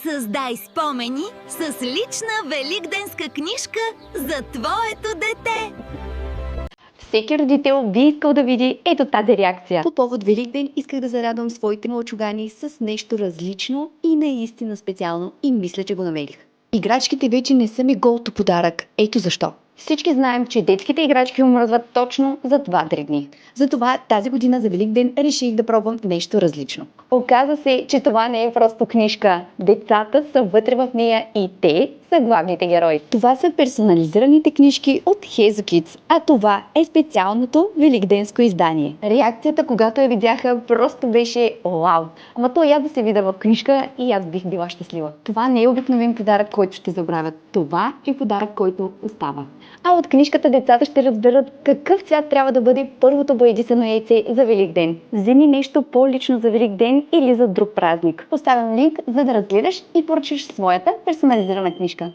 Създай спомени с лична великденска книжка за твоето дете. Всеки родител би искал да види ето тази реакция. По повод Великден исках да зарадвам своите мълчугани с нещо различно и наистина специално и мисля, че го намерих. Играчките вече не са ми голто подарък. Ето защо. Всички знаем, че детските играчки умръзват точно за 2-3 дни. Затова тази година за Великден реших да пробвам нещо различно. Оказа се, че това не е просто книжка. Децата са вътре в нея и те са главните герои. Това са персонализираните книжки от Hezo Kids, а това е специалното великденско издание. Реакцията, когато я видяха, просто беше вау. Ама то я да се видя в книжка и аз бих била щастлива. Това не е обикновен подарък, който ще забравят. Това е подарък, който остава. А от книжката децата ще разберат какъв цвят трябва да бъде първото боядисано яйце за Великден. Вземи нещо по-лично за Великден или за друг празник. Поставям линк, за да разгледаш и поръчаш своята персонализирана книжка.